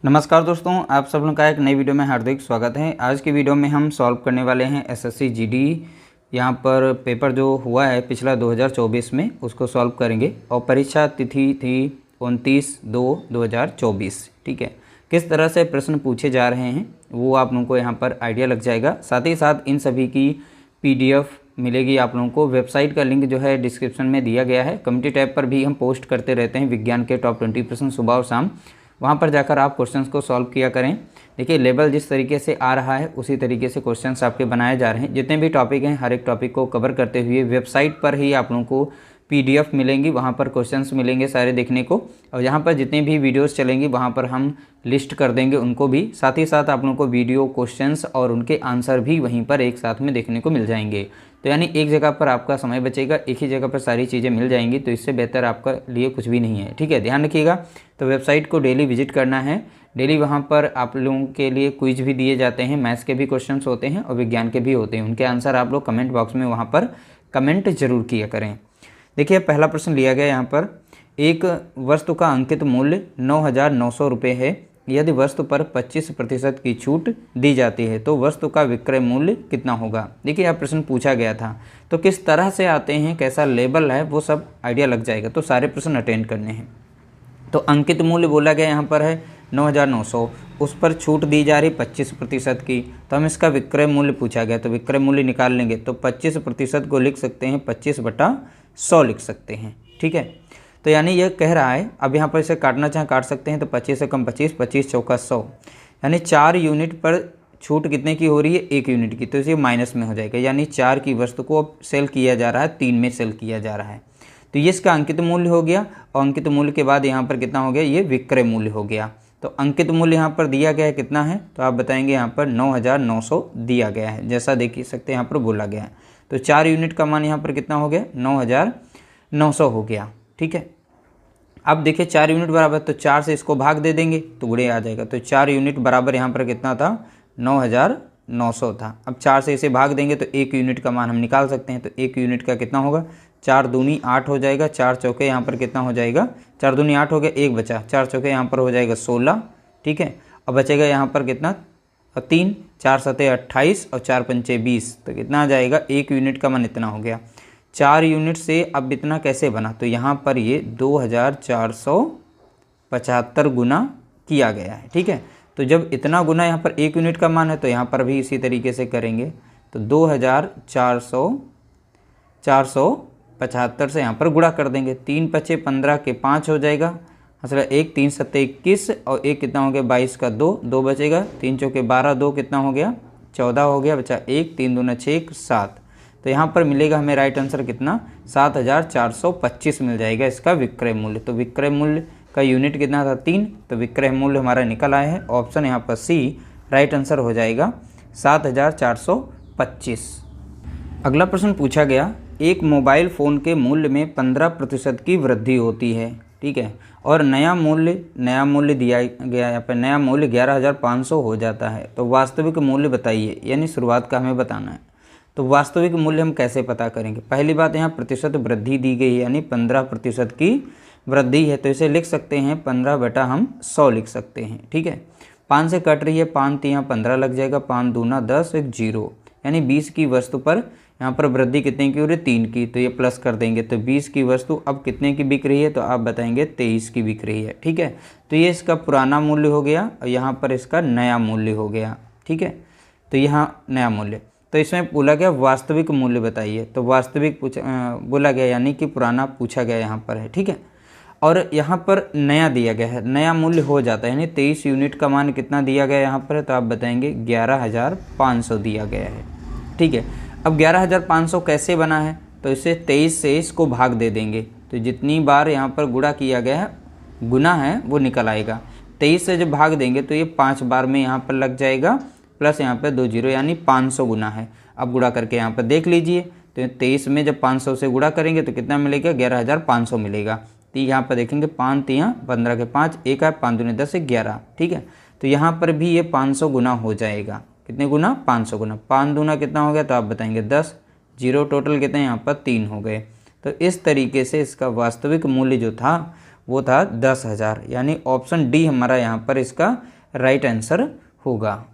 नमस्कार दोस्तों, आप सब लोगों का एक नई वीडियो में हार्दिक स्वागत है। आज की वीडियो में हम सॉल्व करने वाले हैं एसएससी जीडी। यहाँ पर पेपर जो हुआ है पिछला 2024 में उसको सॉल्व करेंगे और परीक्षा तिथि थी 29/2/2024। ठीक है, किस तरह से प्रश्न पूछे जा रहे हैं वो आप लोगों को यहाँ पर आइडिया लग जाएगा। साथ ही साथ इन सभी की PDF मिलेगी आप लोगों को। वेबसाइट का लिंक जो है डिस्क्रिप्शन में दिया गया है। कम्युनिटी टैब पर भी हम पोस्ट करते रहते हैं विज्ञान के टॉप 20 प्रश्न सुबह और शाम। वहाँ पर जाकर आप क्वेश्चंस को सॉल्व किया करें। देखिए, लेवल जिस तरीके से आ रहा है उसी तरीके से क्वेश्चंस आपके बनाए जा रहे हैं। जितने भी टॉपिक हैं हर एक टॉपिक को कवर करते हुए वेबसाइट पर ही आप लोगों को PDF मिलेंगी, वहाँ पर क्वेश्चंस मिलेंगे सारे देखने को। और यहाँ पर जितने भी वीडियोस चलेंगी वहाँ पर हम लिस्ट कर देंगे उनको भी। साथ ही साथ आप लोगों को वीडियो, क्वेश्चंस और उनके आंसर भी वहीं पर एक साथ में देखने को मिल जाएंगे। तो यानी एक जगह पर आपका समय बचेगा, एक ही जगह पर सारी चीज़ें मिल जाएंगी। तो इससे बेहतर आपका लिए कुछ भी नहीं है। ठीक है, ध्यान रखिएगा। तो वेबसाइट को डेली विजिट करना है। डेली वहाँ पर आप लोगों के लिए क्विज भी दिए जाते हैं। मैथ्स के भी क्वेश्चंस होते हैं और विज्ञान के भी होते हैं। उनके आंसर आप लोग कमेंट बॉक्स में वहाँ पर कमेंट जरूर किया करें। देखिए, पहला प्रश्न लिया गया यहाँ पर, एक वस्तु का अंकित मूल्य 9,900 रुपये है। यदि वस्तु पर 25% की छूट दी जाती है तो वस्तु का विक्रय मूल्य कितना होगा। देखिए, यह प्रश्न पूछा गया था। तो किस तरह से आते हैं, कैसा लेबल है, वो सब आइडिया लग जाएगा। तो सारे प्रश्न अटेंड करने हैं। तो अंकित मूल्य बोला गया यहाँ पर है 9,900, उस पर छूट दी जा रही 25% की। तो हम इसका विक्रय मूल्य पूछा गया, तो विक्रय मूल्य निकाल लेंगे। तो 25% को लिख सकते हैं 25/100 लिख सकते हैं। ठीक है, तो यानी यह कह रहा है, अब यहाँ पर इसे काटना चाहे काट सकते हैं। तो 25 से कम 25, 25 चौका 100, यानी 4 यूनिट पर छूट कितने की हो रही है, 1 यूनिट की। तो इसे माइनस में हो जाएगा, यानी 4 की वस्तु को अब सेल किया जा रहा है, 3 में सेल किया जा रहा है। तो ये इसका अंकित मूल्य हो गया। और अंकित मूल्य के बाद यहाँ पर कितना हो गया, ये विक्रय मूल्य हो गया। तो अंकित मूल्य यहाँ पर दिया गया है कितना है, तो आप बताएंगे यहाँ पर 9,900 दिया गया है, जैसा देख सकते हैं यहाँ पर बोला गया है। तो 4 यूनिट का मान यहाँ पर कितना हो गया, 9,900 हो गया। ठीक है, अब देखिए 4 यूनिट बराबर, तो 4 से इसको भाग दे देंगे तो गुणे आ जाएगा। तो 4 यूनिट बराबर यहाँ पर कितना था, 9,900 था। अब 4 से इसे भाग देंगे तो 1 यूनिट का मान हम निकाल सकते हैं। तो 1 यूनिट का कितना होगा, 4 दूनी 8 हो जाएगा। 4 चौके यहाँ पर कितना हो जाएगा, 4 दूनी 8 हो गया, 1 बचा। 4 चौके यहाँ पर हो जाएगा 16। ठीक है, अब बचेगा यहाँ पर कितना, 3, 4 सते 28 और 4 पंचे 20। तो कितना आ जाएगा, 1 यूनिट का मान इतना हो गया। 4 यूनिट से अब इतना कैसे बना, तो यहाँ पर ये 2,475 गुना किया गया है। ठीक है, तो जब इतना गुना यहाँ पर 1 यूनिट का मान है तो यहाँ पर भी इसी तरीके से करेंगे। तो 2,475 से यहाँ पर गुणा कर देंगे। 3 पचे 15 के 5 हो जाएगा, मतलब 1, 3 सत्ते 21 और 1 कितना हो गया, 22 का 2 बचेगा। 3 चौके 12, 2 कितना हो गया, 14 हो गया, बचा 1, 3 दूना 6, 7। तो यहाँ पर मिलेगा हमें राइट आंसर कितना, 7,425 मिल जाएगा इसका विक्रय मूल्य। तो विक्रय मूल्य का यूनिट कितना था, 3। तो विक्रय मूल्य हमारा निकल आया है। ऑप्शन यहाँ पर सी राइट आंसर हो जाएगा 7,425। अगला प्रश्न पूछा गया, एक मोबाइल फ़ोन के मूल्य में 15% की वृद्धि होती है। ठीक है, और नया मूल्य दिया गया, यहाँ पर नया मूल्य 11,500 हो जाता है। तो वास्तविक मूल्य बताइए, यानी शुरुआत का हमें बताना है। तो वास्तविक मूल्य हम कैसे पता करेंगे। पहली बात, यहाँ प्रतिशत वृद्धि दी गई है, यानी 15% की वृद्धि है। तो इसे लिख सकते हैं 15/100 लिख सकते हैं। ठीक है, 5 से कट रही है, 5 यहाँ 15 लग जाएगा, 5 दूना 10, 1 0, यानी 20 की वस्तु पर यहाँ पर वृद्धि कितने की हो रही है, 3 की। तो ये प्लस कर देंगे। तो 20 की वस्तु अब कितने की बिक रही है, तो आप बताएंगे 23 की बिक रही है। ठीक है, तो ये इसका पुराना मूल्य हो गया और यहाँ पर इसका नया मूल्य हो गया। ठीक है, तो यहाँ नया मूल्य। तो इसमें बोला गया वास्तविक मूल्य बताइए। तो वास्तविक बोला गया, यानी कि पुराना पूछा गया यहाँ पर है। ठीक है, और यहाँ पर नया दिया गया है, नया मूल्य हो जाता है, यानी 23 यूनिट का मान कितना दिया गया यहाँ पर है, तो आप बताएंगे 11,500 दिया गया है। ठीक है, अब 11,500 कैसे बना है, तो इसे 23 से इसको भाग दे देंगे। तो जितनी बार यहाँ पर गुणा किया गया है, गुना है, वो निकल आएगा। 23 से जब भाग देंगे तो ये 5 बार में यहाँ पर लग जाएगा, प्लस यहाँ पे 2 0, यानी 500 गुना है। अब गुणा करके यहाँ पर देख लीजिए। तो 23 में जब 500 से गुणा करेंगे तो कितना मिलेगा, 11,500 मिलेगा। तो यहाँ पर देखेंगे 5 3 15 के 5, 1 है, 5 दूनी 10, 11। ठीक है, तो यहाँ पर भी ये 500 गुना हो जाएगा। कितने गुना, 500 गुना। 5 दूना कितना हो गया, तो आप बताएंगे 10। 0 टोटल कितने यहाँ पर 3 हो गए। तो इस तरीके से इसका वास्तविक मूल्य जो था वो था 10,000, यानी ऑप्शन डी हमारा यहाँ पर इसका राइट आंसर होगा।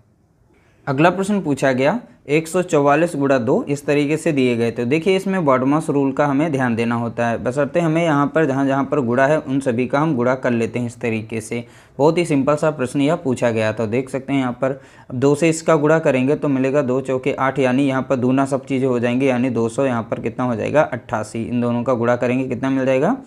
अगला प्रश्न पूछा गया 144 गुणा 2 इस तरीके से दिए गए। तो देखिए इसमें बॉडमास रूल का हमें ध्यान देना होता है, बशर्ते हमें यहाँ पर जहाँ जहाँ पर गुणा है उन सभी का हम गुणा कर लेते हैं इस तरीके से। बहुत ही सिंपल सा प्रश्न यह पूछा गया। तो देख सकते हैं यहाँ पर 2 से इसका गुणा करेंगे तो मिलेगा 2 चौके 8, यानी यहाँ पर दूना सब चीज़ें हो जाएंगी, यानी 200 यहाँ पर कितना हो जाएगा 88। इन दोनों का गुणा करेंगे कितना मिल जाएगा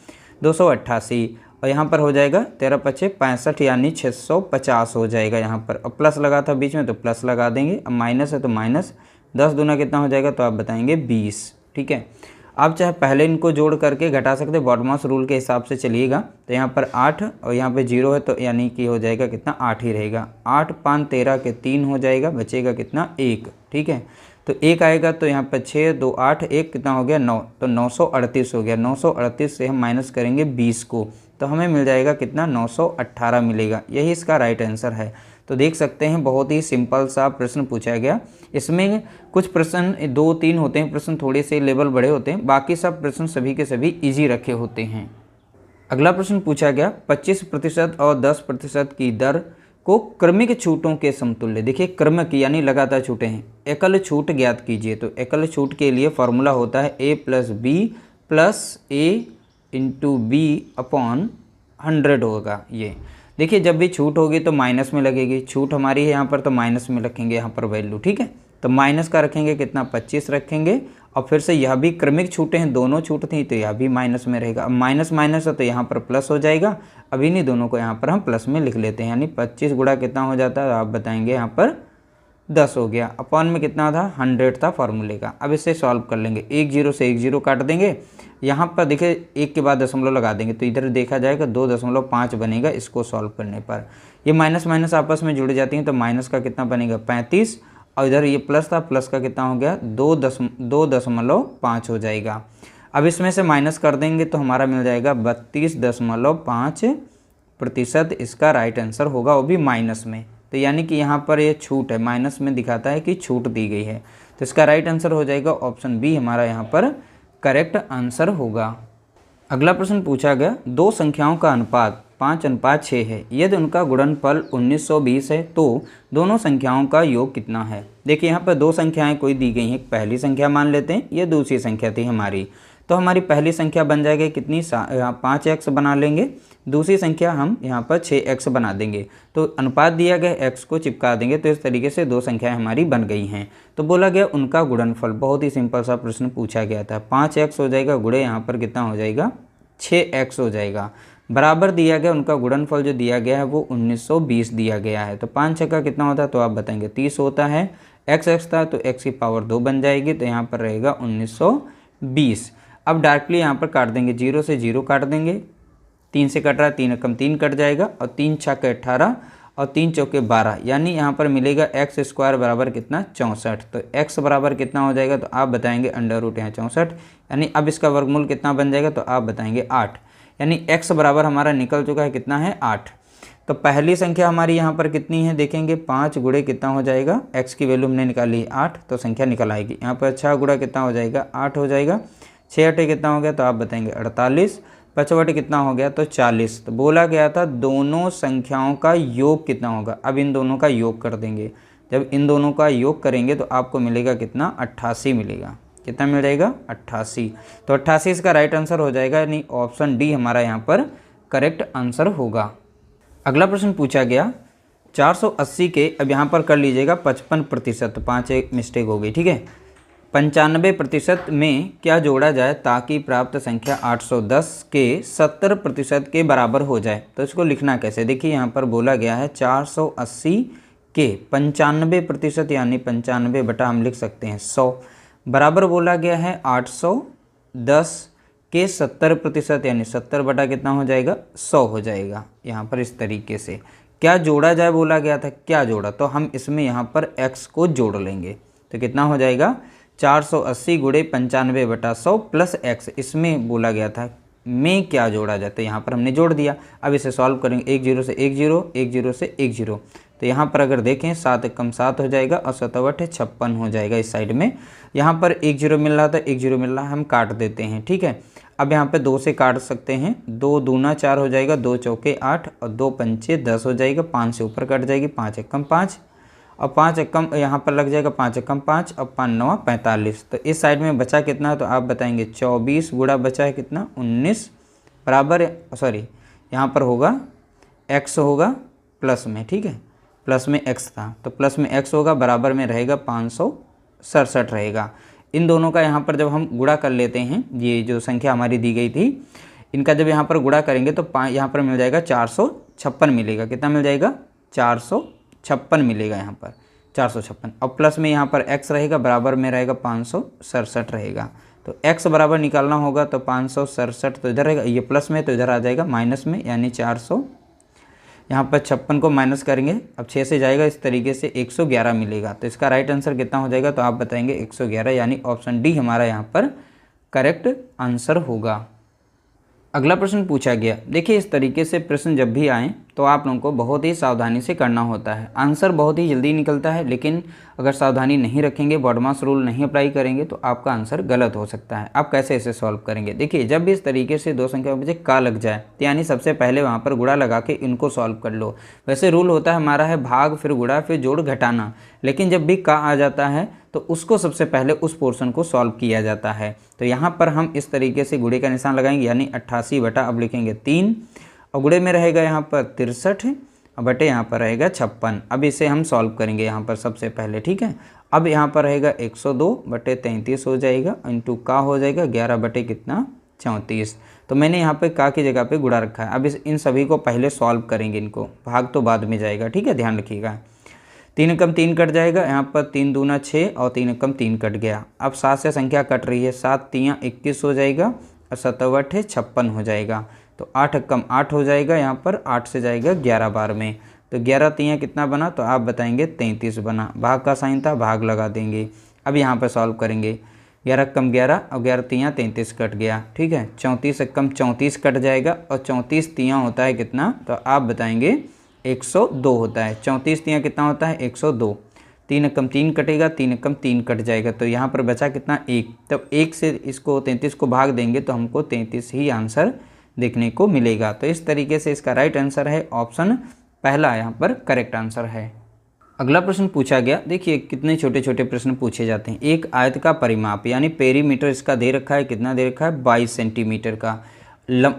288, और यहाँ पर हो जाएगा 13 पचे 65, यानी 650 हो जाएगा यहाँ पर। अब प्लस लगा था बीच में तो प्लस लगा देंगे, अब माइनस है तो माइनस, 10 दूना कितना हो जाएगा तो आप बताएंगे 20। ठीक है, आप चाहे पहले इनको जोड़ करके घटा सकते, बॉडमास रूल के हिसाब से चलिएगा। तो यहाँ पर 8 और यहाँ पे 0 है तो यानी कि हो जाएगा कितना 8 ही रहेगा। 8 5 13 के 3 हो जाएगा, बचेगा कितना 1। ठीक है, तो 1 आएगा तो यहाँ पर 6 2 8 1 कितना हो गया 9, तो 938 हो गया। 938 से हम माइनस करेंगे 20 को तो हमें मिल जाएगा कितना 918 मिलेगा। यही इसका राइट आंसर है। तो देख सकते हैं बहुत ही सिंपल सा प्रश्न पूछा गया। इसमें कुछ प्रश्न 2-3 होते हैं, प्रश्न थोड़े से लेवल बड़े होते हैं, बाकी सब प्रश्न सभी के सभी इजी रखे होते हैं। अगला प्रश्न पूछा गया 25% और 10% की दर को क्रमिक छूटों के समतुल्य। देखिए क्रमिक यानी लगातार छूटें हैं, एकल छूट ज्ञात कीजिए। तो एकल छूट के लिए फॉर्मूला होता है a + b + a × b upon 100 होगा। ये देखिए जब भी छूट होगी तो माइनस में लगेगी, छूट हमारी है यहाँ पर तो माइनस में रखेंगे यहाँ पर वैल्यू। ठीक है, तो माइनस का रखेंगे कितना 25 रखेंगे, और फिर से यह भी क्रमिक छूटें हैं, दोनों छूट थी तो यह भी माइनस में रहेगा। अब माइनस माइनस है तो यहाँ पर प्लस हो जाएगा। अब इन्हीं दोनों को यहाँ पर हम प्लस में लिख लेते हैं, यानी 25 गुणा कितना हो जाता है आप बताएंगे यहाँ पर 10 हो गया। अपॉन में कितना था 100 था फॉर्मूले का। अब इसे सॉल्व कर लेंगे, 1 0 से 1 0 काट देंगे, यहाँ पर देखिए 1 के बाद दशमलव लगा देंगे तो इधर देखा जाएगा 2.5 बनेगा। इसको सॉल्व करने पर ये माइनस माइनस आपस में जुड़ जाती हैं तो माइनस का कितना बनेगा 35, और इधर ये प्लस था, प्लस का कितना हो गया 2.5 हो जाएगा। अब इसमें से माइनस कर देंगे तो हमारा मिल जाएगा 32.5%। इसका राइट आंसर होगा, वो भी माइनस में। तो यानी कि यहाँ पर ये छूट है, माइनस में दिखाता है कि छूट दी गई है। तो इसका राइट आंसर हो जाएगा ऑप्शन बी हमारा यहाँ पर करेक्ट आंसर होगा। अगला प्रश्न पूछा गया 2 संख्याओं का अनुपात 5:6 है, यदि उनका गुणनफल 1920 है तो दोनों संख्याओं का योग कितना है। देखिए यहाँ पर 2 संख्याएं कोई दी गई हैं, पहली संख्या मान लेते हैं, ये दूसरी संख्या थी हमारी। तो हमारी पहली संख्या बन जाएगी कितनी 5x बना लेंगे, दूसरी संख्या हम यहाँ पर 6x बना देंगे। तो अनुपात दिया गया x को चिपका देंगे, तो इस तरीके से 2 संख्याएं हमारी बन गई हैं। तो बोला गया उनका गुणनफल, बहुत ही सिंपल सा प्रश्न पूछा गया था। 5x हो जाएगा गुणे यहाँ पर कितना हो जाएगा 6x हो जाएगा, बराबर दिया गया उनका गुणनफल जो दिया गया है वो 1920 दिया गया है। तो 5 6 का कितना होता है तो आप बताएंगे 30 होता है। x था तो x की पावर 2 बन जाएगी, तो यहाँ पर रहेगा 1920। अब डायरेक्टली यहाँ पर काट देंगे, 0 से 0 काट देंगे, 3 से कट रहा है, 3 कम 3 कट जाएगा, और 3 छक्के 18 और 3 चौके 12, यानी यहाँ पर मिलेगा x² बराबर कितना 64। तो x बराबर कितना हो जाएगा तो आप बताएंगे √ यहाँ 64, यानी अब इसका वर्गमूल कितना बन जाएगा तो आप बताएंगे 8, यानी x बराबर हमारा निकल चुका है कितना है 8। तो पहली संख्या हमारी यहाँ पर कितनी है देखेंगे, 5 गुणे कितना हो जाएगा, x की वैल्यू हमने निकाली 8 तो संख्या निकल आएगी। यहाँ पर 6 गुणा कितना हो जाएगा 8 हो जाएगा, 6 8 कितना हो गया तो आप बताएंगे 48, 5 कितना हो गया तो 40। तो बोला गया था दोनों संख्याओं का योग कितना होगा। अब इन दोनों का योग कर देंगे, जब इन दोनों का योग करेंगे तो आपको मिलेगा कितना 88 मिलेगा। कितना मिल जाएगा 88। तो 88 इसका राइट आंसर हो जाएगा, यानी ऑप्शन डी हमारा यहाँ पर करेक्ट आंसर होगा। अगला प्रश्न पूछा गया 480 के, अब यहाँ पर कर लीजिएगा 55%, 5 एक मिस्टेक हो गई, ठीक है। 95% में क्या जोड़ा जाए ताकि प्राप्त संख्या 810 के 70% के बराबर हो जाए। तो इसको लिखना कैसे, देखिए यहाँ पर बोला गया है 480 के 95%, यानी 95 बटा हम लिख सकते हैं 100, बराबर बोला गया है 810 के 70%, यानी 70 बटा कितना हो जाएगा 100 हो जाएगा। यहाँ पर इस तरीके से क्या जोड़ा जाए बोला गया था, क्या जोड़ा, तो हम इसमें यहाँ पर x को जोड़ लेंगे। तो कितना हो जाएगा 480 गुणे 95 बटा 100 प्लस x, इसमें बोला गया था में क्या जोड़ा जाए, तो यहाँ पर हमने जोड़ दिया। अब इसे सॉल्व करेंगे, 1 0 से 1 0, 1 0 से 1 0, तो यहाँ पर अगर देखें 7 कम 7 हो जाएगा और 7 8 56 हो जाएगा। इस साइड में यहाँ पर 1 0 मिल रहा था, 1 0 मिल रहा है, हम काट देते हैं, ठीक है। अब यहाँ पे 2 से काट सकते हैं, 2 दूना 4 हो जाएगा, 2 चौके 8 और 2 पंचे 10 हो जाएगा, 5 से ऊपर कट जाएगी, 5 एकम 5 और 5 एकम यहाँ पर लग जाएगा, 5 एकम 5 और 5 9 45। तो इस साइड में बचा कितना, तो आप बताएंगे 24 गुणा बचा है कितना 19 बराबर, सॉरी यहाँ पर होगा x होगा प्लस में, ठीक है, प्लस में x था तो प्लस में x होगा, बराबर में रहेगा 567 रहेगा। इन दोनों का यहाँ पर जब हम गुणा कर लेते हैं, ये जो संख्या हमारी दी गई थी इनका जब यहाँ पर गुणा करेंगे तो यहाँ पर मिल जाएगा 456 मिलेगा। कितना मिल जाएगा 456 मिलेगा यहाँ पर 456। अब प्लस में यहाँ पर x रहेगा, बराबर में रहेगा 567 रहेगा। तो x बराबर निकालना होगा तो 567 तो इधर रहेगा, ये प्लस में तो इधर आ जाएगा माइनस में, यानी 400। यहाँ पर 56 को माइनस करेंगे, अब 6 से जाएगा, इस तरीके से 111 मिलेगा। तो इसका राइट आंसर कितना हो जाएगा, तो आप बताएंगे 111, यानी ऑप्शन डी हमारा यहाँ पर करेक्ट आंसर होगा। अगला प्रश्न पूछा गया, देखिए इस तरीके से प्रश्न जब भी आएँ तो आप लोगों को बहुत ही सावधानी से करना होता है। आंसर बहुत ही जल्दी निकलता है, लेकिन अगर सावधानी नहीं रखेंगे, बॉडमास रूल नहीं अप्लाई करेंगे तो आपका आंसर गलत हो सकता है। आप कैसे इसे सॉल्व करेंगे, देखिए जब भी इस तरीके से दो संख्या मुझे का लग जाए तो यानी सबसे पहले वहाँ पर गुणा लगा के इनको सॉल्व कर लो। वैसे रूल होता है हमारा है भाग फिर गुणा फिर जोड़ घटाना, लेकिन जब भी का आ जाता है तो उसको सबसे पहले उस पोर्शन को सॉल्व किया जाता है। तो यहाँ पर हम इस तरीके से गुणे का निशान लगाएंगे, यानी 88 बटा अब लिखेंगे 3 और गुणे में रहेगा यहाँ पर 63 और बटे यहाँ पर रहेगा 56। अब इसे हम सॉल्व करेंगे यहाँ पर सबसे पहले, ठीक है। अब यहाँ पर रहेगा 102 बटे 33 हो जाएगा, इंटू का हो जाएगा 11 बटे कितना 34। तो मैंने यहाँ पे का की जगह पे गुणा रखा है। अब इन सभी को पहले सॉल्व करेंगे, इनको भाग तो बाद में जाएगा, ठीक है, ध्यान रखिएगा। 3 एकम 3 कट जाएगा, यहाँ पर 3 दूना 6 और 3 एकम 3 कट गया। अब 7 से संख्या कट रही है, 7 तियाँ 21 हो जाएगा और 7 8 56 हो जाएगा। तो 8 एकम 8 हो जाएगा, यहाँ पर 8 से जाएगा 11 बार में, तो 11 तियाँ कितना बना, तो आप बताएंगे 33 बना। भाग का साइन था, भाग लगा देंगे। अब यहाँ पर सॉल्व करेंगे, 11 एकम 11 और 11 तियाँ 33 कट गया, ठीक है। 34 एकम 34 कट जाएगा और 34 तियाँ होता है कितना, तो आप बताएंगे 102 होता है। 34 तियाँ कितना होता है 102। 3 एकम 3 कटेगा, 3 एकम 3 कट जाएगा, तो यहाँ पर बचा कितना 1। तब 1 से इसको 33 को भाग देंगे तो हमको 33 ही आंसर देखने को मिलेगा। तो इस तरीके से इसका राइट आंसर है ऑप्शन पहला, यहाँ पर करेक्ट आंसर है। अगला प्रश्न पूछा गया, देखिए कितने छोटे छोटे प्रश्न पूछे जाते हैं। एक आयत का परिमाप यानी पेरीमीटर इसका दे रखा है, कितना दे रखा है 22 सेंटीमीटर का,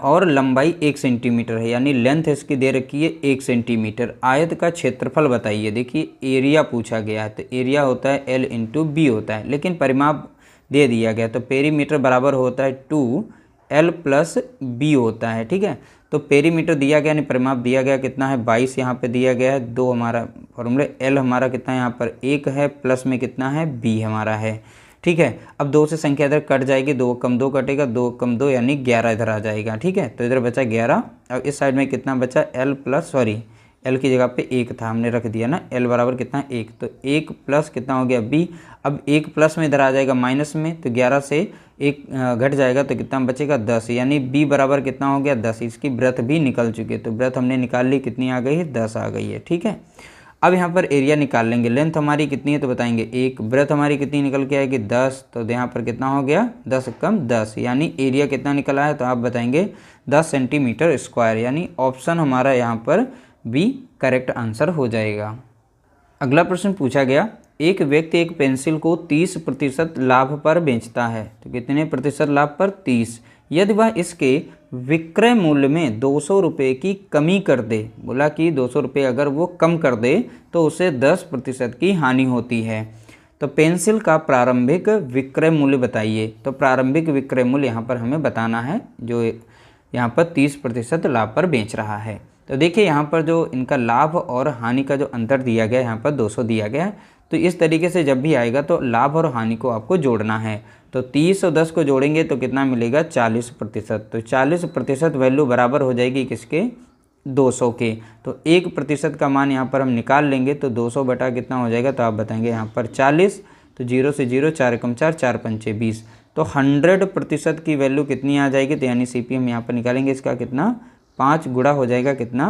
और लंबाई 1 सेंटीमीटर है, यानी लेंथ इसकी दे रखी है 1 सेंटीमीटर। आयत का क्षेत्रफल बताइए। देखिए एरिया पूछा गया है, तो एरिया होता है L इंटू बी होता है, लेकिन परिमाप दे दिया गया तो पेरीमीटर बराबर होता है 2L प्लस बी होता है, ठीक है। तो पेरीमीटर दिया गया, यानी परिमाप दिया गया कितना है 22 यहाँ पे दिया गया है, 2 हमारा फॉर्मूले, L हमारा कितना है यहाँ पर 1 है, प्लस में कितना है B हमारा है, ठीक है। अब 2 से संख्या इधर कट जाएगी, 2 कम 2 कटेगा, 2 कम 2 यानी 11 इधर आ जाएगा, ठीक है। तो इधर बचा 11। अब इस साइड में कितना बचा L प्लस, सॉरी L की जगह पे 1 था, हमने रख दिया ना, L बराबर कितना 1, तो 1 प्लस कितना हो गया B। अब 1 प्लस में इधर आ जाएगा माइनस में, तो 11 से 1 घट जाएगा तो कितना बचेगा 10, यानी B बराबर कितना हो गया 10। इसकी ब्रथ भी निकल चुकी है, तो ब्रथ हमने निकाल ली, कितनी आ गई है 10 आ गई है, ठीक है। अब यहाँ पर एरिया निकाल लेंगे, लेंथ हमारी कितनी है तो बताएंगे 1, ब्रेथ हमारी कितनी निकल के आएगी 10, तो यहाँ पर कितना हो गया 10 कम 10, यानी एरिया कितना निकल आया, तो आप बताएंगे 10 सेंटीमीटर स्क्वायर, यानी ऑप्शन हमारा यहाँ पर बी करेक्ट आंसर हो जाएगा। अगला प्रश्न पूछा गया, एक व्यक्ति एक पेंसिल को 30% लाभ पर बेचता है, तो कितने प्रतिशत लाभ पर 30। यदि वह इसके विक्रय मूल्य में 200 रुपये की कमी कर दे, बोला कि 200 रुपये अगर वो कम कर दे तो उसे 10% की हानि होती है। तो पेंसिल का प्रारंभिक विक्रय मूल्य बताइए। तो प्रारंभिक विक्रय मूल्य यहाँ पर हमें बताना है, जो यहाँ पर 30% लाभ पर बेच रहा है। तो देखिए यहाँ पर जो इनका लाभ और हानि का जो अंतर दिया गया है, यहाँ पर 200 दिया गया है। तो इस तरीके से जब भी आएगा तो लाभ और हानि को आपको जोड़ना है। तो 30 और 10 को जोड़ेंगे तो कितना मिलेगा 40%। तो 40% वैल्यू बराबर हो जाएगी किसके 200 के। तो 1% का मान यहाँ पर हम निकाल लेंगे, तो 200 बटा कितना हो जाएगा, तो आप बताएंगे यहाँ पर 40। तो 0 से 0, 4 कम 4, 4 पंचे 20। तो 100% की वैल्यू कितनी आ जाएगी, तो यानी CP हम यहाँ पर निकालेंगे, इसका कितना 5 गुणा हो जाएगा कितना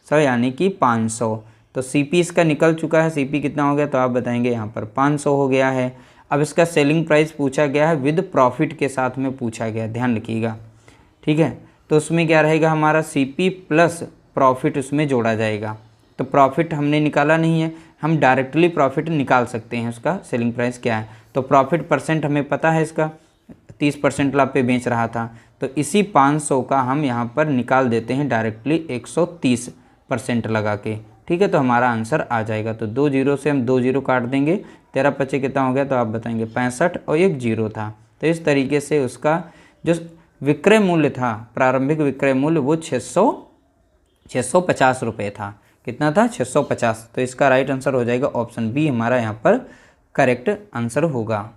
100, यानी कि 500। तो CP इसका निकल चुका है, CP कितना हो गया, तो आप बताएंगे यहाँ पर 500 हो गया है। अब इसका सेलिंग प्राइस पूछा गया है, विद प्रॉफिट के साथ में पूछा गया, ध्यान रखिएगा। ठीक है। तो उसमें क्या रहेगा, हमारा CP प्लस प्रॉफिट उसमें जोड़ा जाएगा। तो प्रॉफिट हमने निकाला नहीं है, हम डायरेक्टली प्रॉफिट निकाल सकते हैं, उसका सेलिंग प्राइस क्या है। तो प्रॉफिट परसेंट हमें पता है, इसका 30% लाभ पे बेच रहा था, तो इसी 500 का हम यहाँ पर निकाल देते हैं डायरेक्टली 130% लगा के, ठीक है। तो हमारा आंसर आ जाएगा। तो 2 जीरो से हम 2 जीरो काट देंगे, 13 पचे कितना हो गया, तो आप बताएंगे 65 और 1 जीरो था। तो इस तरीके से उसका जो विक्रय मूल्य था, प्रारंभिक विक्रय मूल्य, वो 650 रुपये था। कितना था, 650। तो इसका राइट आंसर हो जाएगा ऑप्शन बी, हमारा यहाँ पर करेक्ट आंसर होगा।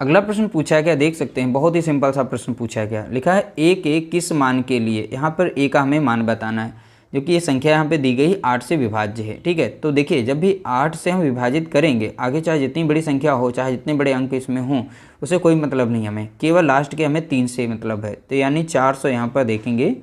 अगला प्रश्न पूछा गया, देख सकते हैं, बहुत ही सिंपल सा प्रश्न पूछा गया। लिखा है ए के किस मान के लिए, यहाँ पर ए का हमें मान बताना है, जो कि ये संख्या यहाँ पे दी गई 8 से विभाज्य है, ठीक है। तो देखिए, जब भी 8 से हम विभाजित करेंगे, आगे चाहे जितनी बड़ी संख्या हो, चाहे जितने बड़े अंक इसमें हों, उसे कोई मतलब नहीं, हमें केवल लास्ट के हमें 3 से मतलब है। तो यानी 400 यहाँ पर देखेंगे,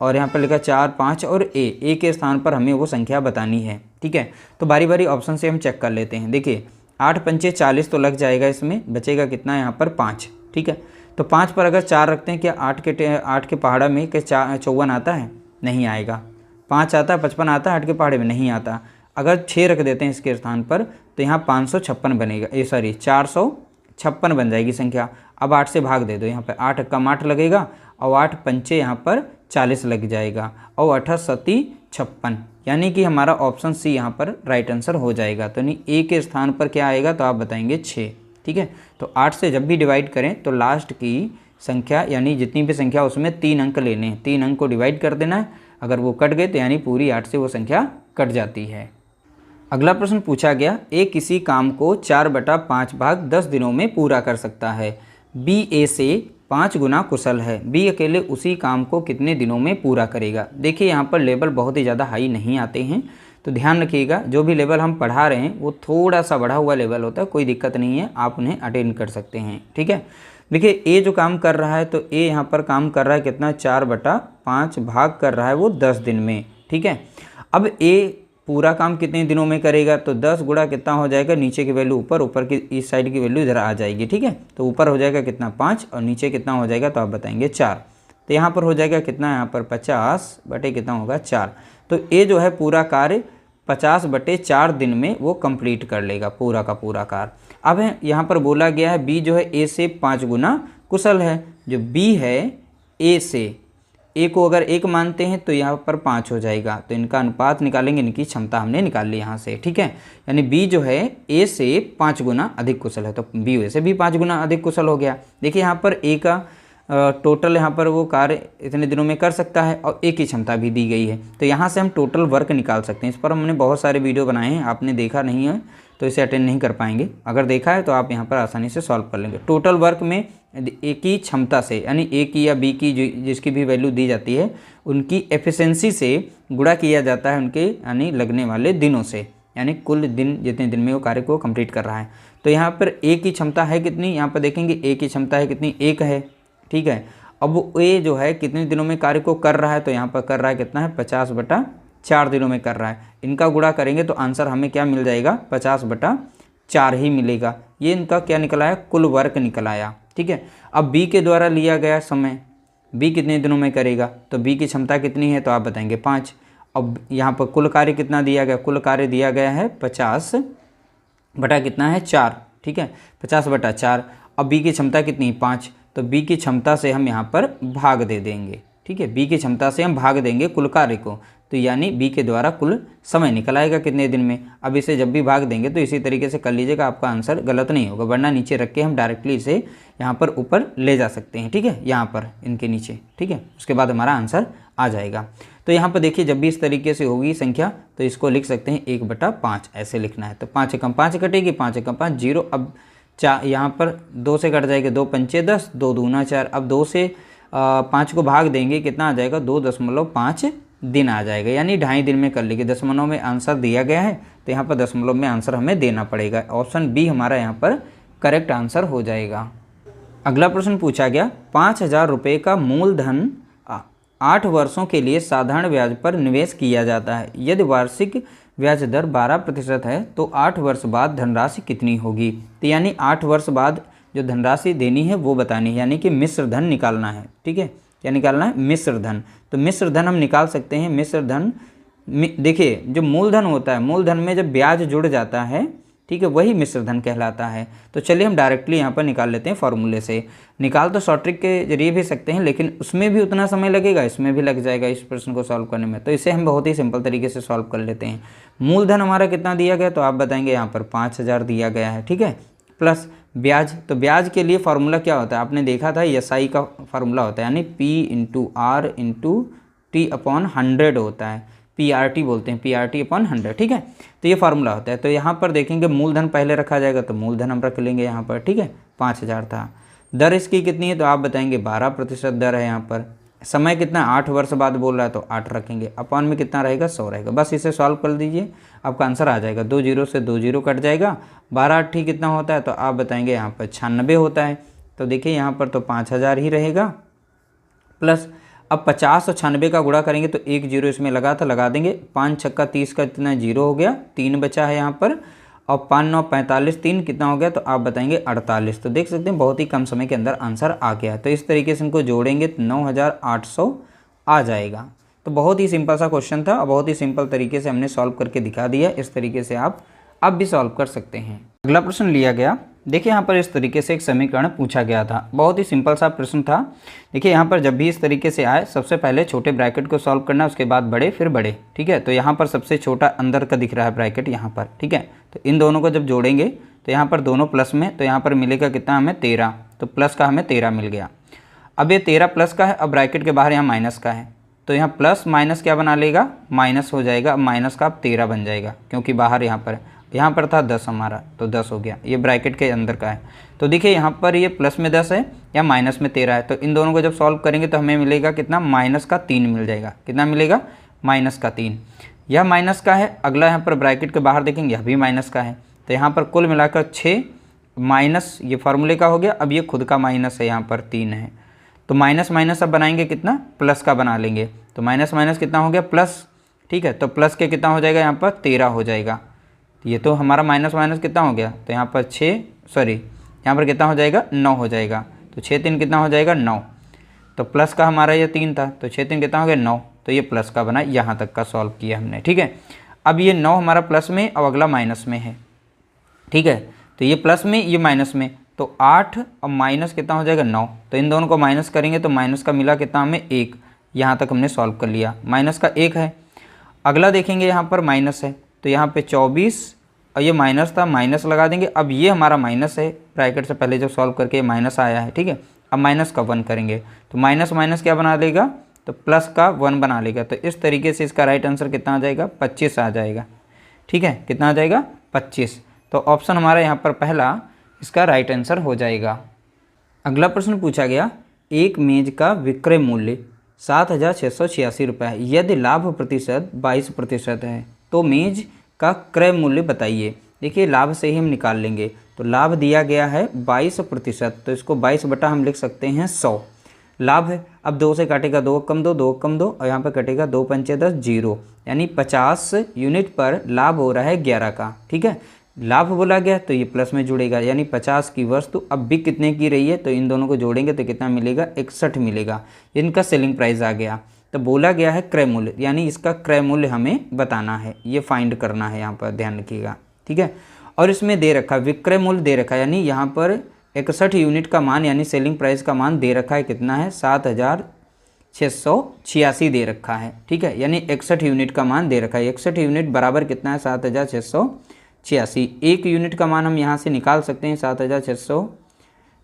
और यहाँ पर लिखा 4, 5 और ए के स्थान पर हमें वो संख्या बतानी है, ठीक है। तो बारी बारी ऑप्शन से हम चेक कर लेते हैं। देखिए, 8 पंचे 40 तो लग जाएगा, इसमें बचेगा कितना यहाँ पर 5, ठीक है। तो 5 पर अगर 4 रखते हैं, क्या 8 के पहाड़ा में क्या 54 आता है, नहीं आएगा। 5 आता है, 55 आता है, 8 के पहाड़े में नहीं आता। अगर 6 रख देते हैं इसके स्थान पर, तो यहाँ 556 बनेगा, 456 बन जाएगी संख्या। अब 8 से भाग दे दो, यहाँ पर 8 कम 8 लगेगा, और 8 पंचे यहाँ पर 40 लग जाएगा, और 8 सती 56, यानी कि हमारा ऑप्शन सी यहाँ पर राइट आंसर हो जाएगा। तो नहीं, ए के स्थान पर क्या आएगा, तो आप बताएंगे 6, ठीक है। तो 8 से जब भी डिवाइड करें तो लास्ट की संख्या, यानी जितनी भी संख्या उसमें 3 अंक लेने हैं, 3 अंक को डिवाइड कर देना है। अगर वो कट गए तो यानी पूरी 8 से वो संख्या कट जाती है। अगला प्रश्न पूछा गया, ए किसी काम को 4/5 भाग 10 दिनों में पूरा कर सकता है। बी ए से 5 गुना कुशल है, बी अकेले उसी काम को कितने दिनों में पूरा करेगा। देखिए, यहाँ पर लेवल बहुत ही ज़्यादा हाई नहीं आते हैं, तो ध्यान रखिएगा, जो भी लेवल हम पढ़ा रहे हैं वो थोड़ा सा बढ़ा हुआ लेवल होता है, कोई दिक्कत नहीं है, आप उन्हें अटेंड कर सकते हैं, ठीक है। देखिए, ए जो काम कर रहा है, तो ए यहाँ पर काम कर रहा है कितना, 4/5 भाग कर रहा है वो 10 दिन में, ठीक है। अब ए पूरा काम कितने दिनों में करेगा, तो 10 गुणा कितना हो जाएगा, नीचे की वैल्यू ऊपर, ऊपर की इस साइड की वैल्यू इधर आ जाएगी, ठीक है। तो ऊपर हो जाएगा कितना 5, और नीचे कितना हो जाएगा, तो आप बताएंगे 4। तो यहाँ पर हो जाएगा कितना, यहाँ पर 50 बटे कितना होगा 4। तो ए जो है पूरा कार्य 50/4 दिन में वो कंप्लीट कर लेगा, पूरा का पूरा कार्य। अब यहाँ पर बोला गया है बी जो है ए से 5 गुना कुशल है। जो बी है ए से, ए को अगर 1 मानते हैं तो यहाँ पर 5 हो जाएगा, तो इनका अनुपात निकालेंगे, इनकी क्षमता हमने निकाल ली यहाँ से, ठीक है। यानी बी जो है ए से 5 गुना अधिक कुशल है, तो बी वैसे भी 5 गुना अधिक कुशल हो गया। देखिए, यहाँ पर ए का टोटल यहाँ पर वो कार्य इतने दिनों में कर सकता है, और ए की क्षमता भी दी गई है, तो यहाँ से हम टोटल वर्क निकाल सकते हैं। इस पर हमने बहुत सारे वीडियो बनाए हैं, आपने देखा नहीं है तो इसे अटेंड नहीं कर पाएंगे, अगर देखा है तो आप यहाँ पर आसानी से सॉल्व कर लेंगे। टोटल वर्क में ए की क्षमता से, यानी ए की या बी की जिसकी भी वैल्यू दी जाती है, उनकी एफिशिएंसी से गुणा किया जाता है उनके यानी लगने वाले दिनों से, यानी कुल दिन जितने दिन में वो कार्य को कंप्लीट कर रहा है। तो यहाँ पर ए की क्षमता है कितनी, यहाँ पर देखेंगे ए की क्षमता है कितनी, 1 है, ठीक है। अब ए जो है कितने दिनों में कार्य को कर रहा है, तो यहाँ पर कर रहा है कितना है, 50/4 दिनों में कर रहा है। इनका गुणा करेंगे तो आंसर हमें क्या मिल जाएगा, 50/4 ही मिलेगा। ये इनका क्या निकल आया, कुल वर्क निकल आया, ठीक है। अब बी के द्वारा लिया गया समय, बी कितने दिनों में करेगा, तो बी की क्षमता कितनी है, तो आप बताएंगे 5। अब यहाँ पर कुल कार्य कितना दिया गया, कुल कार्य दिया गया है 50 बटा कितना है 4, ठीक है, 50/4। अब बी की क्षमता कितनी, 5, तो बी की क्षमता से हम यहाँ पर भाग दे देंगे, ठीक है। बी की क्षमता से हम भाग देंगे कुल कार्य को, तो यानी बी के द्वारा कुल समय निकल आएगा कितने दिन में। अब इसे जब भी भाग देंगे तो इसी तरीके से कर लीजिएगा, आपका आंसर गलत नहीं होगा, वरना नीचे रख के हम डायरेक्टली इसे यहाँ पर ऊपर ले जा सकते हैं, ठीक है, यहाँ पर इनके नीचे, ठीक है। उसके बाद हमारा आंसर आ जाएगा। तो यहाँ पर देखिए, जब भी इस तरीके से होगी संख्या तो इसको लिख सकते हैं 1/5 ऐसे लिखना है। तो 5 एकम 5 कटेगी, 5 एकम 5 0। अब यहाँ पर 2 से कट जाएगा, 2 पंचे 10, 2 दूना 4। अब 2 से 5 को भाग देंगे, कितना आ जाएगा, 2.5 दिन आ जाएगा, यानी 2.5 दिन में कर लेंगे। दशमलव में आंसर दिया गया है, तो यहाँ पर दशमलव में आंसर हमें देना पड़ेगा। ऑप्शन बी हमारा यहाँ पर करेक्ट आंसर हो जाएगा। अगला प्रश्न पूछा गया, 5,000 रुपये का मूलधन 8 वर्षों के लिए साधारण ब्याज पर निवेश किया जाता है। यदि वार्षिक ब्याज दर 12% है तो 8 वर्ष बाद धनराशि कितनी होगी। तो यानी 8 वर्ष बाद जो धनराशि देनी है वो बतानी है, यानी कि मिश्र धन निकालना है, ठीक है। क्या निकालना है, मिश्र धन। तो मिश्र धन हम निकाल सकते हैं। मिश्र धन देखिए जो मूलधन होता है, मूलधन में जब ब्याज जुड़ जाता है, ठीक है, वही मिश्र धन कहलाता है। तो चलिए हम डायरेक्टली यहाँ पर निकाल लेते हैं फॉर्मूले से। निकाल तो शॉर्ट ट्रिक के जरिए भी सकते हैं, लेकिन उसमें भी उतना समय लगेगा, इसमें भी लग जाएगा इस प्रश्न को सॉल्व करने में। तो इसे हम बहुत ही सिंपल तरीके से सॉल्व कर लेते हैं। मूलधन हमारा कितना दिया गया, तो आप बताएंगे यहाँ पर 5000 दिया गया है, ठीक है, प्लस ब्याज। तो ब्याज के लिए फार्मूला क्या होता है, आपने देखा था SI का फार्मूला होता है, यानी P/R/T/100 होता है। PRT बोलते हैं, PRT/100, ठीक है। तो ये फार्मूला होता है। तो यहाँ पर देखेंगे मूलधन पहले रखा जाएगा, तो मूलधन हम रख लेंगे यहाँ पर, ठीक है, 5000 था। दर इसकी कितनी है, तो आप बताएंगे 12% दर है यहाँ पर। समय कितना, 8 वर्ष बाद बोल रहा है, तो 8 रखेंगे। अपॉन में कितना रहेगा, 100 रहेगा। बस इसे सॉल्व कर दीजिए, आपका आंसर आ जाएगा। 2 जीरो से 2 जीरो कट जाएगा। 12/8 कितना होता है, तो आप बताएंगे यहाँ पर 96 होता है। तो देखिए यहाँ पर तो 5000 ही रहेगा, प्लस अब 50 और 96 का गुणा करेंगे तो 1 जीरो इसमें लगा था, लगा देंगे। 5 छक्का 30 का इतना जीरो हो गया, 3 बचा है यहाँ पर, और 5 9 45, 3 कितना हो गया, तो आप बताएंगे 48। तो देख सकते हैं बहुत ही कम समय के अंदर आंसर आ गया। तो इस तरीके से इनको जोड़ेंगे तो 9800 आ जाएगा। तो बहुत ही सिंपल सा क्वेश्चन था और बहुत ही सिंपल तरीके से हमने सॉल्व करके दिखा दिया। इस तरीके से आप अब भी सॉल्व कर सकते हैं। अगला प्रश्न लिया गया, देखिए यहाँ पर इस तरीके से एक समीकरण पूछा गया था। बहुत ही सिंपल सा प्रश्न था। देखिए यहाँ पर जब भी इस तरीके से आए, सबसे पहले छोटे ब्रैकेट को सॉल्व करना, उसके बाद बड़े, फिर बड़े, ठीक है। तो यहाँ पर सबसे छोटा अंदर का दिख रहा है ब्रैकेट यहाँ पर, ठीक है। तो इन दोनों को जब जोड़ेंगे तो यहाँ पर दोनों प्लस में, तो यहाँ पर मिलेगा कितना हमें, 13। तो प्लस का हमें 13 मिल गया। अब ये 13 प्लस का है, अब ब्रैकेट के बाहर यहाँ माइनस का है, तो यहाँ प्लस माइनस क्या बना लेगा, माइनस हो जाएगा। अब माइनस का अब 13 बन जाएगा, क्योंकि बाहर यहाँ पर था 10 हमारा, तो 10 हो गया। ये ब्रैकेट के अंदर का है। तो देखिए यहाँ पर ये प्लस में 10 है या माइनस में 13 है। तो इन दोनों को जब सॉल्व करेंगे तो हमें मिलेगा कितना, माइनस का 3 मिल जाएगा। कितना मिलेगा, माइनस का 3। यह माइनस का है। अगला यहाँ पर ब्रैकेट के बाहर देखेंगे, यह भी माइनस का है। तो यहाँ पर कुल मिलाकर 6 माइनस ये फार्मूले का हो गया। अब ये खुद का माइनस है, यहाँ पर 3 है। तो माइनस माइनस अब बनाएंगे कितना, प्लस का बना लेंगे। तो माइनस माइनस कितना हो गया, प्लस, ठीक है। तो प्लस के कितना हो जाएगा, यहाँ पर 13 हो जाएगा। ये तो हमारा माइनस माइनस कितना हो गया, तो यहाँ पर 6, सॉरी यहाँ पर कितना हो जाएगा, 9 हो जाएगा। तो 6 3 कितना हो जाएगा, 9। तो प्लस का हमारा ये 3 था, तो 6 3 कितना हो गया, 9। तो ये प्लस का बना, यहाँ तक का सॉल्व किया हमने, ठीक है। अब ये 9 हमारा प्लस में और अगला माइनस में है, ठीक है। तो ये प्लस में, ये माइनस में, तो 8 और माइनस कितना हो जाएगा, 9। तो इन दोनों को माइनस करेंगे तो माइनस का मिला कितना हमें, 1। यहाँ तक हमने सॉल्व कर लिया, माइनस का 1 है। अगला देखेंगे यहाँ पर माइनस है, तो यहाँ पे 24 और ये माइनस था, माइनस लगा देंगे। अब ये हमारा माइनस है, ब्रैकेट से पहले जब सॉल्व करके माइनस आया है, ठीक है। अब माइनस का 1 करेंगे तो माइनस माइनस क्या बना लेगा, तो प्लस का 1 बना लेगा। तो इस तरीके से इसका राइट आंसर कितना आ जाएगा, 25 आ जाएगा, ठीक है। कितना आ जाएगा, 25। तो ऑप्शन हमारा यहाँ पर पहला इसका राइट आंसर हो जाएगा। अगला प्रश्न पूछा गया, एक मेज का विक्रय मूल्य 7686 रुपये है, यदि लाभ प्रतिशत 22% है तो मेज का क्रय मूल्य बताइए। देखिए लाभ से ही हम निकाल लेंगे। तो लाभ दिया गया है 22%, तो इसको 22 बटा हम लिख सकते हैं 100। लाभ है, अब 2 से काटेगा 2 कम 2, 2 कम 2, और यहाँ पर कटेगा 2 पंचे 10, 0, यानी 50 यूनिट पर लाभ हो रहा है 11 का, ठीक है। लाभ बोला गया तो ये प्लस में जुड़ेगा, यानी 50 की वस्तु अब भी कितने की रही है, तो इन दोनों को जोड़ेंगे तो कितना मिलेगा, 61 मिलेगा। इनका सेलिंग प्राइस आ गया। तो बोला गया है क्रय मूल्य, यानी इसका क्रय मूल्य हमें बताना है, ये फाइंड करना है, यहाँ पर ध्यान रखिएगा, ठीक है। और इसमें दे रखा विक्रय मूल्य दे रखा है, यानी यहाँ पर 61 यूनिट का मान, यानी सेलिंग प्राइस का मान दे रखा है कितना है, 7686 दे रखा है, ठीक है। यानी 61 यूनिट का मान दे रखा है। 61 यूनिट बराबर कितना है, 7686। 1 यूनिट का मान हम यहाँ से निकाल सकते हैं, 7600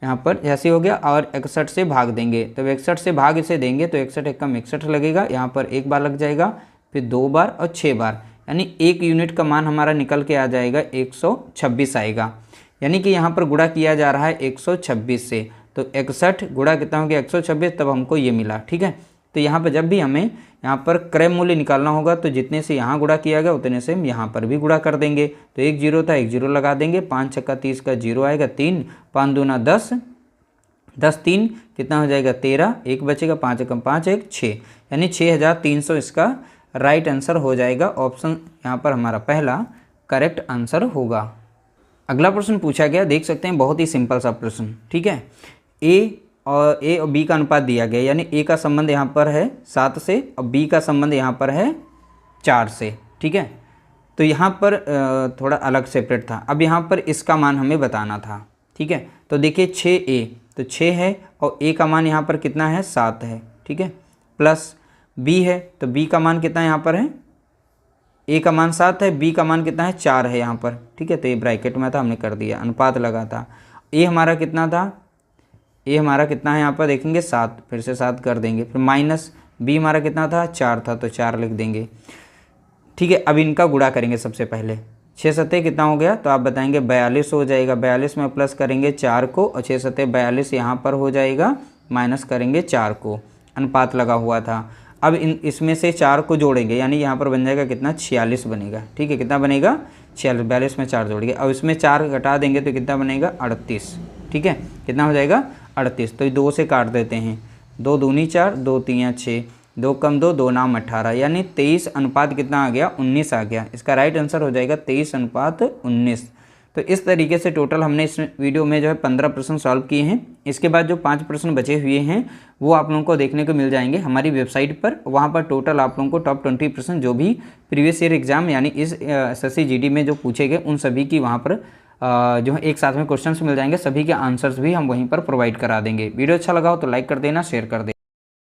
यहाँ पर 86 हो गया, और 61 से भाग देंगे। तो 61 से भाग इसे देंगे तो 61 एकम 61 लगेगा, यहाँ पर 1 बार लग जाएगा, फिर 2 बार और 6 बार, यानी 1 यूनिट का मान हमारा निकल के आ जाएगा 126 आएगा। यानी कि यहाँ पर गुणा किया जा रहा है 126 से, तो 61 गुणा कितना हो गया, 126, तब हमको ये मिला, ठीक है। तो यहाँ पर जब भी हमें यहाँ पर क्रय मूल्य निकालना होगा तो जितने से यहाँ गुणा किया गया उतने से हम यहाँ पर भी गुणा कर देंगे। तो 1 0 था, 1 0 लगा देंगे, 5 छक्का 30 का 0 आएगा, 3 5 दूना 10, 10 3 कितना हो जाएगा 13, 1 बचेगा, 5 एकम 5 1 6, यानी 6300 इसका राइट आंसर हो जाएगा। ऑप्शन यहाँ पर हमारा पहला करेक्ट आंसर होगा। अगला प्रश्न पूछा गया, देख सकते हैं बहुत ही सिंपल सा प्रश्न, ठीक है। ए और ए और बी का अनुपात दिया गया, यानी ए का संबंध यहाँ पर है 7 से और बी का संबंध यहाँ पर है 4 से, ठीक है। तो यहाँ पर थोड़ा अलग सेपरेट था। अब यहाँ पर इसका मान हमें बताना था, ठीक है। तो देखिए 6a, तो 6 है और a का मान यहाँ पर कितना है 7 है, ठीक है। प्लस b है, तो b का मान कितना यहाँ पर है, a का मान 7 है, b का मान कितना है 4 है यहाँ पर, ठीक है। तो ये ब्रैकेट में था, हमने कर दिया, अनुपात लगा था। a हमारा कितना था, a हमारा कितना है यहाँ पर देखेंगे 7, फिर से 7 कर देंगे, फिर माइनस b हमारा कितना था 4 था, तो 4 लिख देंगे, ठीक है। अब इनका गुणा करेंगे सबसे पहले, 6 सत्ते कितना हो गया, तो आप बताएंगे 42 हो जाएगा। 42 में प्लस करेंगे 4 को और 6 सत्ते 42 यहाँ पर हो जाएगा, माइनस करेंगे 4 को, अनुपात लगा हुआ था। अब इसमें से 4 को जोड़ेंगे, यानी यहाँ पर बन जाएगा कितना 46 बनेगा, ठीक है। कितना बनेगा 46, 42 में 4 जोड़ेंगे। अब इसमें 4 घटा देंगे तो कितना बनेगा 38, ठीक है। कितना हो जाएगा 38, तो 2 से काट देते हैं, 2 दूनी 4, 2 तीन 6, 2 कम 2, 2 नाम 18, यानी 23 अनुपात कितना आ गया 19 आ गया। इसका राइट आंसर हो जाएगा 23 अनुपात 19। तो इस तरीके से टोटल हमने इस वीडियो में जो है 15 प्रश्न सॉल्व किए हैं। इसके बाद जो 5 प्रश्न बचे हुए हैं वो आप लोगों को देखने को मिल जाएंगे हमारी वेबसाइट पर। वहाँ पर टोटल आप लोगों को टॉप 20 प्रश्न जो भी प्रीवियस ईयर एग्जाम यानी इस SSC GD में जो पूछे गए उन सभी की वहाँ पर जो है एक साथ में क्वेश्चंस मिल जाएंगे, सभी के आंसर्स भी हम वहीं पर प्रोवाइड करा देंगे। वीडियो अच्छा लगा हो तो लाइक कर देना, शेयर कर देना।